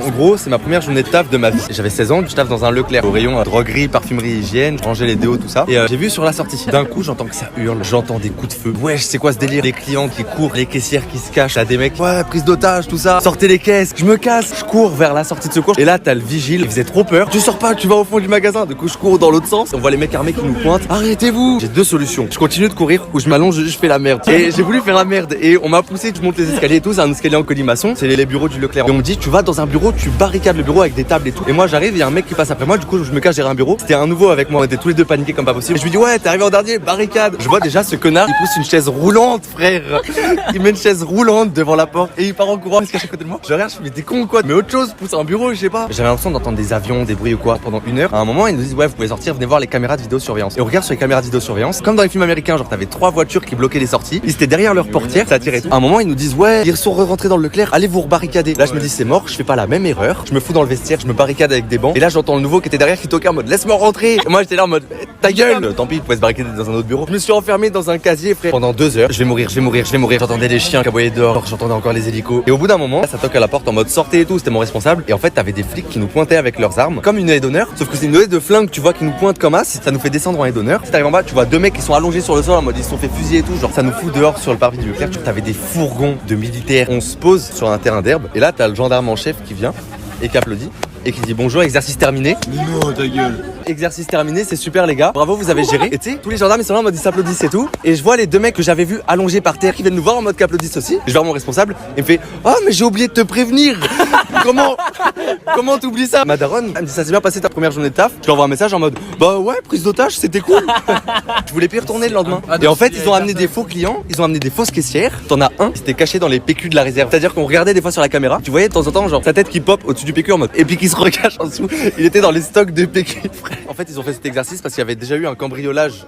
En gros, c'est ma première journée de taf de ma vie. J'avais 16 ans, je taffe dans un Leclerc au rayon droguerie, parfumerie, hygiène, je rangeais les déos, tout ça. Et j'ai vu sur la sortie, d'un coup, j'entends que ça hurle, j'entends des coups de feu. Ouais, je sais quoi ce délire, les clients qui courent, les caissières qui se cachent, là des mecs, ouais, prise d'otage, tout ça. Sortez les caisses, je me casse, je cours vers la sortie de secours. Et là, t'as le vigile, il faisait trop peur. Tu sors pas, tu vas au fond du magasin. Du coup, je cours dans l'autre sens. On voit les mecs armés qui nous pointent. Arrêtez-vous. J'ai deux solutions. Je continue de courir ou je m'allonge, je fais la merde. Et j'ai voulu faire la merde et on m'a poussé, je monte les escaliers et tout. C'est un escalier en colimaçon. C'est les bureaux du Leclerc. Et on me dit, tu vas dans un bureau, tu barricades le bureau avec des tables et tout. Et moi, j'arrive, il y a un mec qui passe après moi. Du coup, je me cache derrière un bureau. C'était un nouveau avec moi. On était tous les deux paniqués comme pas possible. Et je lui dis, ouais, t'es arrivé en dernier, barricade. Je vois déjà ce connard, il pousse une chaise roulante, frère. Il met une chaise roulante devant la porte et il part en courant. Il se cache à côté de moi. Je regarde, je me dis, t'es con ou quoi? Mais autre chose, pousse un bureau, je sais pas. J'avais l'impression d'entendre des avions, des bruits ou quoi pendant une heure. À un moment, ils nous disent, ouais, vous pouvez sortir, venez voir les caméras de vidéosurveillance. Et on regarde sur les caméras de vidéosurveillance, comme dans les films américains, genre t'avais 3 voitures qui bloquaient les sorties. Ils étaient derrière leur portière, ça tirait tout. À un moment, ils nous disent, ouais, ils sont rentrés dans le Leclerc, allez vous rebarricader. Là, je me dis, c'est mort, je fais pas la même erreur. Je me fous dans le vestiaire, je me barricade avec des bancs. Et là, j'entends le nouveau qui était derrière qui toquait en mode, laisse-moi rentrer. Et moi, j'étais là en mode, ta gueule. Tant pis, il pouvait se barricader dans un autre bureau. Je me suis enfermé dans un casier, frère, pendant 2 heures. Je vais mourir. J'entendais les chiens qui aboyaient dehors, j'entendais encore les hélicos. Et au bout d'un moment, ça toque à la porte en mode, sortez et tout, c'était mon responsable. Et en fait, t'avais des flics qui nous pointaient avec leurs armes, comme une haie d'honneur. Sauf que c'est une haie de flingue, tu vois, qui nous pointe comme as. Ça nous fait descendre en haie d'honneur. Si t'arrives en bas, tu vois 2 mecs qui sont allongés sur le sol en mode, ils se sont fait fusiller et tout. Genre, ça nous fout dehors sur le parvis du Leclerc. T'avais des fourgons de militaires. On se pose sur un terrain d'herbe. Et là, t'as le gendarme en chef qui vient et qui applaudit. Et qui dit bonjour, exercice terminé. Non, ta gueule. Exercice terminé, c'est super les gars. Bravo, vous avez géré. Et tu sais, tous les gendarmes ils sont là en mode ils s'applaudissent et tout. Et je vois les 2 mecs que j'avais vus allongés par terre qui viennent nous voir en mode qu'applaudissent aussi. Je vais voir mon responsable et il me fait oh mais j'ai oublié de te prévenir. Comment t'oublies ça? Ma daronne, elle me dit ça s'est bien passé ta première journée de taf. Je lui envoie un message en mode bah ouais, prise d'otage, c'était cool. Je voulais plus y retourner le lendemain. Et en fait, ils ont amené des faux clients, ils ont amené des fausses caissières. T'en as un qui s'était caché dans les PQ de la réserve. C'est-à-dire qu'on regardait des fois sur la caméra, tu voyais de temps en temps genre sa tête qui pop au-dessus du PQ en mode et puis qui se recache en dessous. Il était dans les stocks de PQ, frère. En fait, ils ont fait cet exercice parce qu'il y avait déjà eu un cambriolage